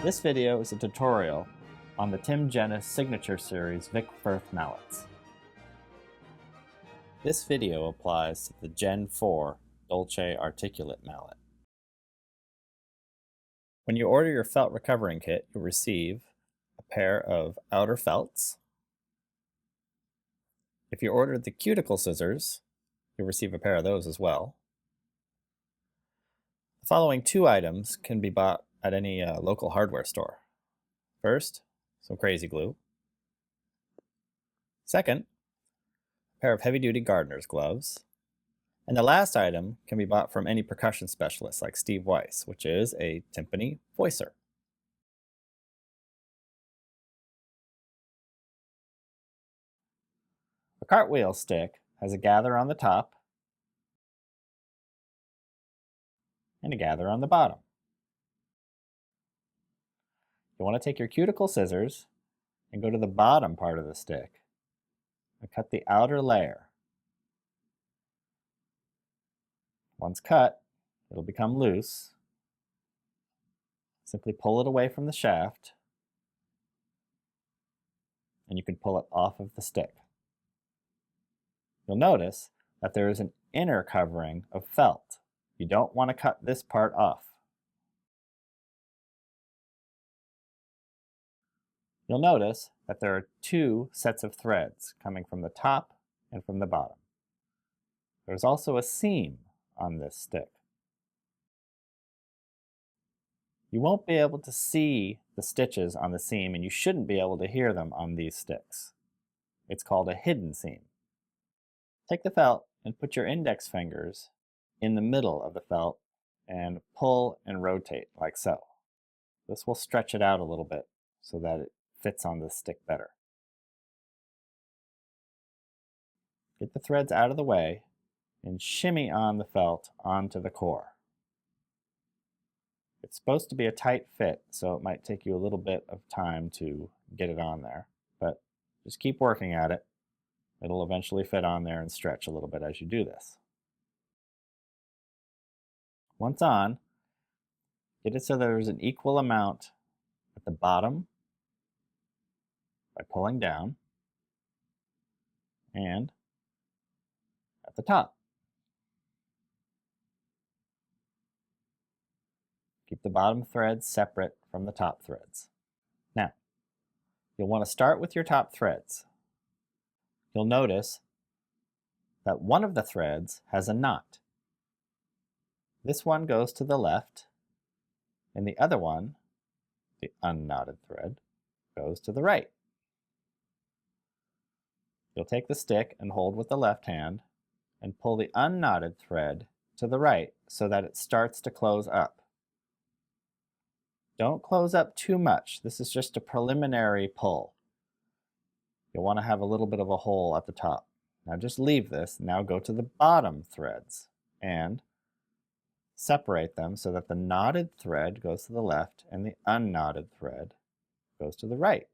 This video is a tutorial on the Genis Signature Series Vic Firth mallets. This video applies to the Gen 4 Dolce Articulate mallet. When you order your felt recovering kit, you'll receive a pair of outer felts. If you ordered the cuticle scissors, you'll receive a pair of those as well. The following two items can be bought at any local hardware store. First, some crazy glue. Second, a pair of heavy-duty gardener's gloves. And the last item can be bought from any percussion specialist like Steve Weiss, which is a timpani voicer. A cartwheel stick has a gather on the top and a gather on the bottom. You want to take your cuticle scissors and go to the bottom part of the stick and cut the outer layer. Once cut, it'll become loose. Simply pull it away from the shaft and you can pull it off of the stick. You'll notice that there is an inner covering of felt. You don't want to cut this part off. You'll notice that there are two sets of threads coming from the top and from the bottom. There's also a seam on this stick. You won't be able to see the stitches on the seam, and you shouldn't be able to hear them on these sticks. It's called a hidden seam. Take the felt and put your index fingers in the middle of the felt and pull and rotate like so. This will stretch it out a little bit so that it fits on the stick better. Get the threads out of the way and shimmy on the felt onto the core. It's supposed to be a tight fit, so it might take you a little bit of time to get it on there, but just keep working at it. It'll eventually fit on there and stretch a little bit as you do this. Once on, get it so there's an equal amount at the bottom by pulling down and at the top. Keep the bottom threads separate from the top threads. Now, you'll want to start with your top threads. You'll notice that one of the threads has a knot. This one goes to the left, and the other one, the unknotted thread, goes to the right. You'll take the stick and hold with the left hand and pull the unknotted thread to the right so that it starts to close up. Don't close up too much. This is just a preliminary pull. You'll want to have a little bit of a hole at the top. Now just leave this. Now go to the bottom threads and separate them so that the knotted thread goes to the left and the unknotted thread goes to the right.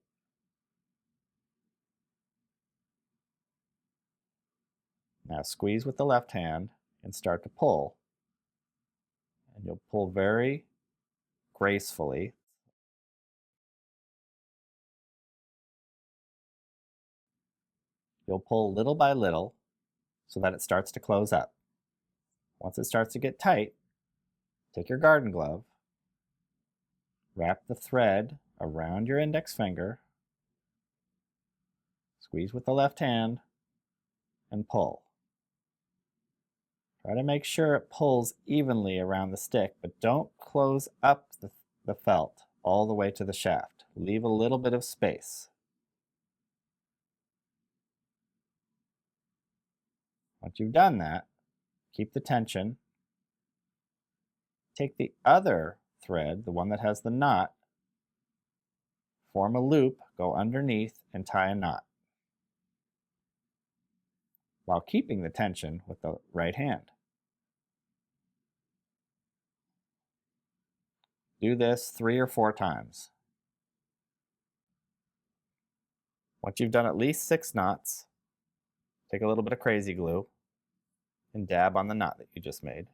Now squeeze with the left hand and start to pull. And you'll pull very gracefully. You'll pull little by little so that it starts to close up. Once it starts to get tight, take your garden glove, wrap the thread around your index finger, squeeze with the left hand, and pull. Try to make sure it pulls evenly around the stick, but don't close up the felt all the way to the shaft. Leave a little bit of space. Once you've done that, keep the tension. Take the other thread, the one that has the knot, form a loop, go underneath, and tie a knot, while keeping the tension with the right hand. Do this 3 or 4 times. Once you've done at least 6 knots, take a little bit of crazy glue and dab on the knot that you just made.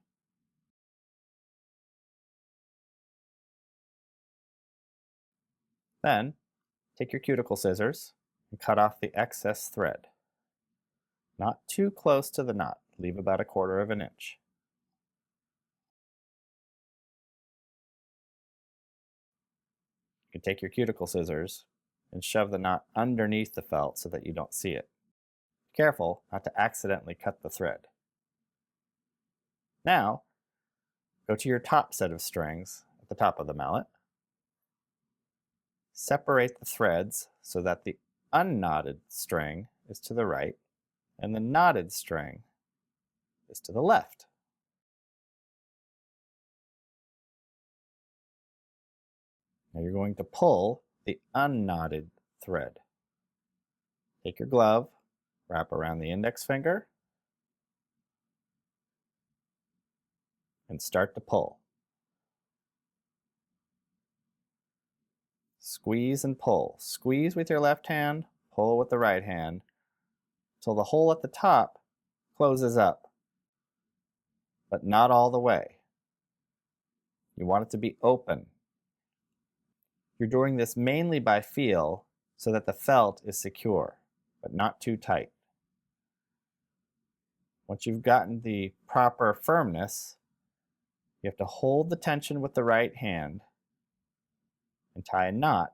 Then, take your cuticle scissors and cut off the excess thread. Not too close to the knot, leave about 1/4 inch. You can take your cuticle scissors and shove the knot underneath the felt so that you don't see it. Careful not to accidentally cut the thread. Now, go to your top set of strings at the top of the mallet. Separate the threads so that the unknotted string is to the right and the knotted string is to the left. Now you're going to pull the unknotted thread. Take your glove, wrap around the index finger, and start to pull. Squeeze and pull. Squeeze with your left hand, pull with the right hand, till the hole at the top closes up, but not all the way. You want it to be open. You're doing this mainly by feel so that the felt is secure, but not too tight. Once you've gotten the proper firmness, you have to hold the tension with the right hand and tie a knot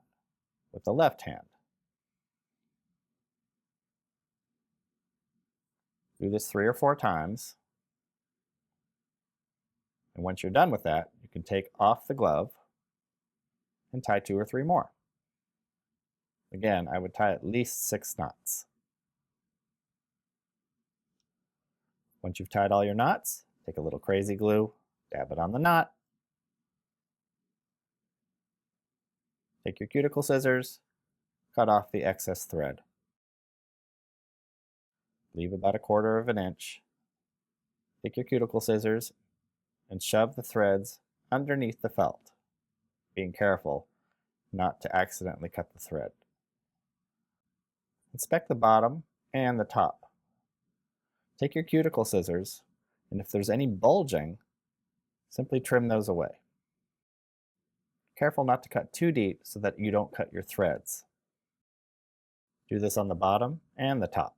with the left hand. Do this 3 or 4 times. And once you're done with that, you can take off the glove and tie 2 or 3 more. Again, I would tie at least 6 knots. Once you've tied all your knots, take a little crazy glue, dab it on the knot. Take your cuticle scissors, cut off the excess thread. Leave about 1/4 inch. Take your cuticle scissors and shove the threads underneath the felt, being careful not to accidentally cut the thread. Inspect the bottom and the top. Take your cuticle scissors, and if there's any bulging, simply trim those away. Careful not to cut too deep so that you don't cut your threads. Do this on the bottom and the top.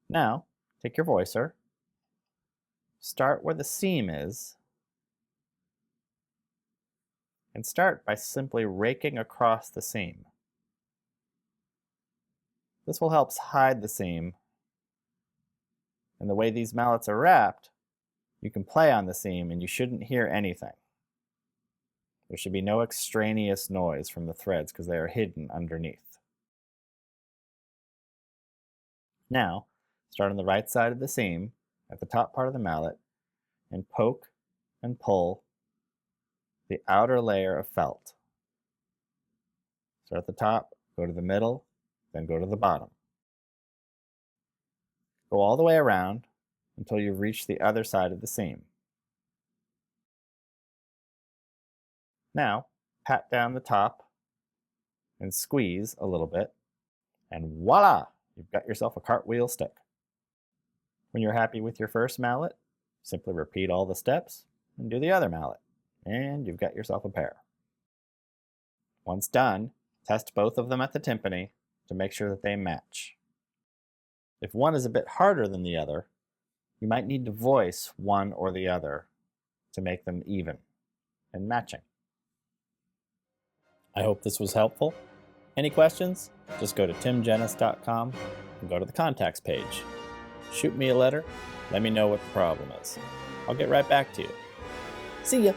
Now, take your voicer, start where the seam is, and start by simply raking across the seam. This will help hide the seam, and the way these mallets are wrapped, you can play on the seam and you shouldn't hear anything. There should be no extraneous noise from the threads because they are hidden underneath. Now, start on the right side of the seam at the top part of the mallet and poke and pull the outer layer of felt. Start at the top, go to the middle, then go to the bottom. Go all the way around until you reach the other side of the seam. Now, pat down the top and squeeze a little bit, and voila! You've got yourself a cartwheel stick. When you're happy with your first mallet, simply repeat all the steps and do the other mallet, and you've got yourself a pair. Once done, test both of them at the timpani to make sure that they match. If one is a bit harder than the other, you might need to voice one or the other to make them even and matching. I hope this was helpful. Any questions? Just go to timgenis.com and go to the contacts page. Shoot me a letter, let me know what the problem is. I'll get right back to you. See ya!